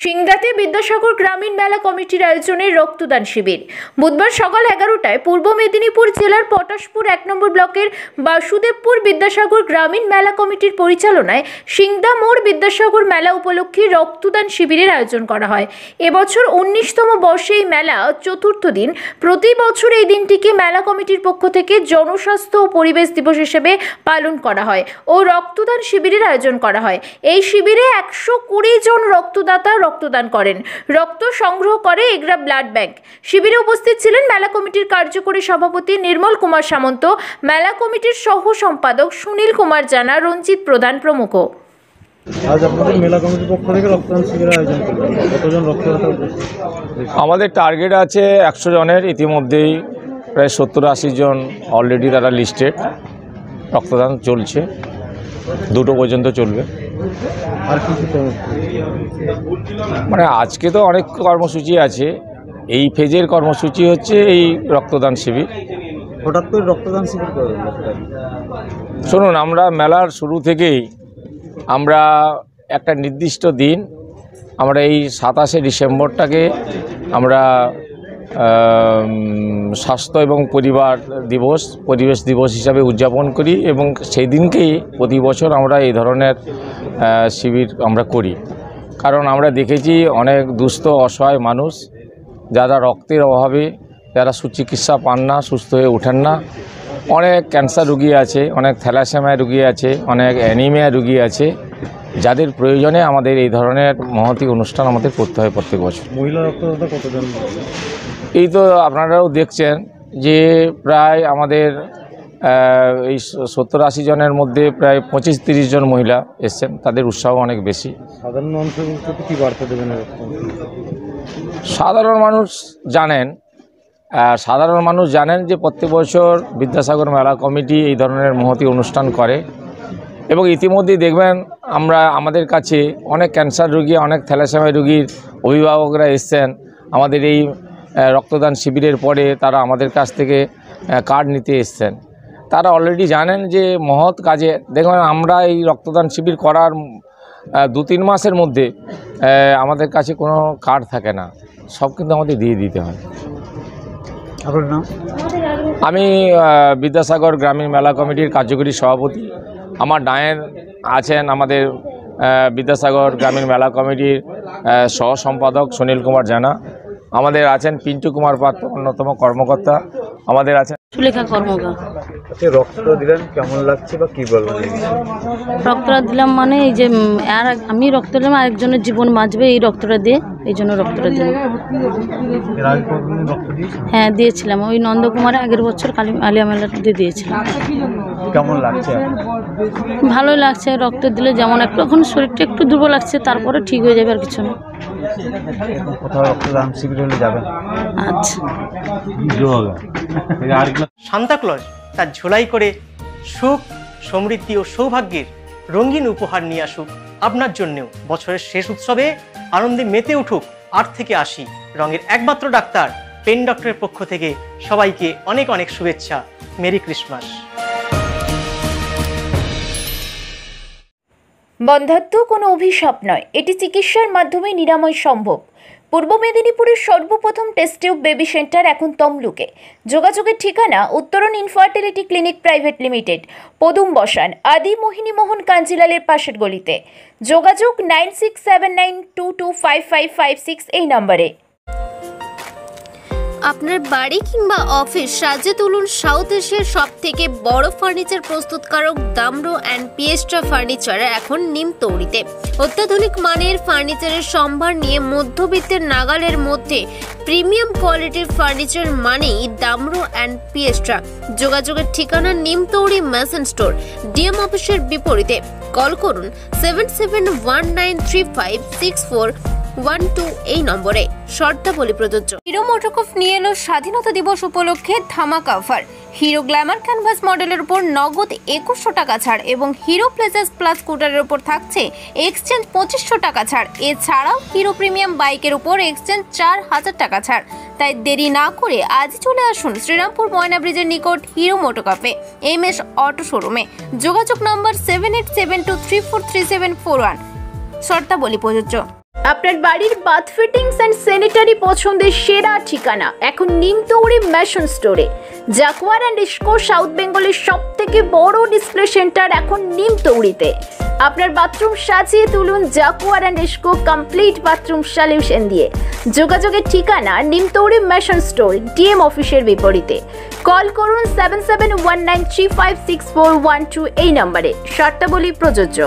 সিংদাতে বিদ্যাসাগর গ্রামীণ মেলা কমিটির আয়োজনে রক্তদান শিবির বুধবার সকাল 11টায় পূর্ব মেদিনীপুর জেলার পটাশপুর 1 নম্বর ব্লকের বাসুদেবপুর বিদ্যাসাগর গ্রামীণ মেলা কমিটির পরিচালনায় সিংদা মোড় বিদ্যাসাগর মেলা উপলক্ষে রক্তদান শিবিরের আয়োজন করা হয়। এবছর 19তম বর্ষে এই মেলা চতুর্থ দিন। প্রতি বছর এই দিনটিকে মেলা কমিটির পক্ষ থেকে জনস্বাস্থ্য ও পরিবেশ দিবস হিসেবে পালন করা হয় ও রক্তদান শিবিরের আয়োজন করা হয়। এই শিবিরে 120 জন রক্তদাতা রক্তদান করেন। রক্ত সংগ্রহ করে এগরা ব্লাড ব্যাংক। শিবিরে উপস্থিত ছিলেন মেলা কমিটির কার্যকরী সভাপতি নির্মল কুমার সামন্ত, মেলা কমিটির সহ সম্পাদক সুনীল কুমার জানা, রঞ্জিত প্রধান প্রমুখ। আজ আপনাদের মেলা কমিটির পক্ষ থেকে রক্তদান শিবিরের আয়োজন করলেন। কতজন রক্তদাতা? আমাদের টার্গেট আছে 100 জনের। ইতিমধ্যেই প্রায় 70-80 জন অলরেডি তারা লিস্টেড। রক্তদান চলছে, 2টো পর্যন্ত চলবে। আর কিছু মানে আজকে তো অনেক কর্মসূচি আছে। এই ফেজের কর্মসূচি হচ্ছে এই রক্তদান শিবির। হঠাৎ করে রক্তদান শিবির করবেন? শুনুন, আমরা মেলার শুরু থেকেই আমরা একটা নির্দিষ্ট দিন, আমরা এই 27শে ডিসেম্বরটাকে আমরা স্বাস্থ্য এবং পরিবেশ দিবস হিসাবে উদযাপন করি এবং সেই দিনকেই প্রতি বছর আমরা এই ধরনের শিবির আমরা করি। কারণ আমরা দেখেছি অনেক দুস্থ অসহায় মানুষ যারা রক্তের অভাবে, যারা সুচিকিৎসা পান না, সুস্থ হয়ে ওঠেন না। অনেক ক্যান্সার রোগী আছে, অনেক থ্যালাসেমিয়া রোগী আছে, অনেক অ্যানিমিয়া রোগী আছে, যাদের প্রয়োজনে আমাদের এই ধরনের মহতী অনুষ্ঠান আমাদের করতে হয় প্রত্যেক বছর। মহিলা রক্তদাতা কতজন? এই তো আপনারাও দেখছেন যে প্রায় আমাদের এই 70-80 জনের মধ্যে প্রায় 25-30 জন মহিলা এসছেন। তাদের উৎসাহ অনেক বেশি। সাধারণ মানুষের কি বার্তা দেবেন? সাধারণ মানুষ জানেন যে প্রত্যেক বছর বিদ্যাসাগর মেলা কমিটি এই ধরনের মহতী অনুষ্ঠান করে এবং ইতিমধ্যেই দেখবেন আমাদের কাছে অনেক ক্যান্সার রোগী, অনেক থ্যালাসেমিয়া রোগীর অভিভাবকরা এসছেন। আমাদের এই রক্তদান শিবিরের পরে তারা আমাদের কাছ থেকে কার্ড নিতে এসছেন। তারা অলরেডি জানেন যে মহৎ কাজে, দেখবেন আমরা এই রক্তদান শিবির করার 2-3 মাসের মধ্যে আমাদের কাছে কোনো কার্ড থাকে না, সব কিন্তু আমাদের দিয়ে দিতে হয়। আপনার নাম? আমি বিদ্যাসাগর গ্রামীণ মেলা কমিটির কার্যকরী সভাপতি। আমার ডায়ের আছেন আমাদের বিদ্যাসাগর গ্রামীণ মেলা কমিটির সহ সম্পাদক সুনীল কুমার জানা। আমাদের আছেন পিন্টু কুমার পাত্র, অন্যতম কর্মকর্তা। আমাদের আছেন সুলেখা কর্মকার। রক্ত দিলেন, কেমন লাগছে বা কি বলবেন? রক্তটা দিলাম মানে এই যে আমি রক্ত দিলাম, আরেকজনের জীবন বাঁচবে এই রক্তটা দিয়ে, এই জন্য রক্তটা দিলাম। হ্যাঁ, দিয়েছিলাম। ওই নন্দকুমারে আগের বছর আলিয়া মেলাতে দিয়েছিলাম। কেমন লাগছে? ভালোই লাগছে। রক্ত দিলে যেমন এখন শরীরটা একটু দুর্বল লাগছে, তারপরে ঠিক হয়ে যাবে, আর কিছু না। কোথাও রক্তদান শিবির হলে যাবেন? আচ্ছা। সান্তাক্লজ তার ঝোলাই করে সুখ, সমৃদ্ধি ও সৌভাগ্যের রঙিন উপহার নিয়ে আসুক আপনার জন্যেও। বছরের শেষ উৎসবে আনন্দে মেতে উঠুক 8 থেকে 80 রঙের একমাত্র ডাক্তার পেন ডক্টরের পক্ষ থেকে সবাইকে অনেক অনেক শুভেচ্ছা। Merry Christmas. বন্ধ্যাত্ব কোনো অভিশাপ নয়, এটি চিকিৎসার মাধ্যমে নিরাময় সম্ভব। পূর্ব মেদিনীপুরের সর্বপ্রথম টেস্ট টিউব বেবি সেন্টার এখন তমলুকে। যোগাযোগের ঠিকানা উত্তরণ ইনফার্টিলিটি ক্লিনিক প্রাইভেট লিমিটেড, পদুম বসান, আদি মোহিনী মোহন কাঞ্জিলালের পাশের গলিতে। যোগাযোগ 9679225556 এই নম্বরে। আপনার বাড়ি কিংবা অফিস সাজিয়ে তুলুন সাউথ এশিয়ার সব থেকে বড় ফার্নিচার প্রস্তুতকারক দামরো অ্যান্ড পিয়েস্ট্রা ফার্নিচার এখন নিমতৌড়িতে। অত্যাধুনিক মানের ফার্নিচারের সম্ভার নিয়ে মধ্যবিত্তের নাগালের মধ্যে প্রিমিয়াম কোয়ালিটির ফার্নিচার মানেই দামরো অ্যান্ড পিয়েস্ট্রা। যোগাযোগের ঠিকানা নিমতৌড়ি মেসন স্টোর, ডিএম অফিসের বিপরীতে। কল করুন 7719356412 এই নম্বরে। শর্তাবলী প্রযোজ্য। হিরো মোটোকর্প নিয়ে এলো স্বাধীনতা দিবস উপলক্ষে ধামাকা অফার। হিরো গ্ল্যামার ক্যানভাস মডেলের উপর নগদ 2100 টাকা ছাড় এবং হিরো প্লেজাস প্লাস স্কুটারের উপর থাকছে এক্সচেঞ্জ 2500 টাকা ছাড়। এছাড়াও হিরো প্রিমিয়াম বাইকের উপর এক্সচেঞ্জ 4000 টাকা ছাড়। তাই দেরি না করে আজ চলে আসুন শ্রীরামপুর ময়না ব্রিজের নিকট হিরো মোটোকর্পে, MS অটো শোরুমে। যোগাযোগ নম্বর 7872343741। শর্তাবলী প্রযোজ্য। আপনার বাড়ির বাথ ফিটিংস অ্যান্ড স্যানিটারি পছন্দের সেরা ঠিকানা এখন নিমতৌড়ি ম্যাশন স্টোরে। জাকুয়ার অ্যান্ড ইস্কো সাউথ বেঙ্গলের সব থেকে বড় ডিসপ্লে সেন্টার এখন নিমতৌড়িতে। আপনার বাথরুম সাজিয়ে তুলুন Jaquar and IISCO complete bathroom solution দিয়ে। যোগাযোগের ঠিকানা নিমতৌড়ি ম্যাশন স্টোর, ডিএম অফিসের বিপরীতে। কল করুন 7719356412 এই নম্বরে। শর্তাবলী প্রযোজ্য।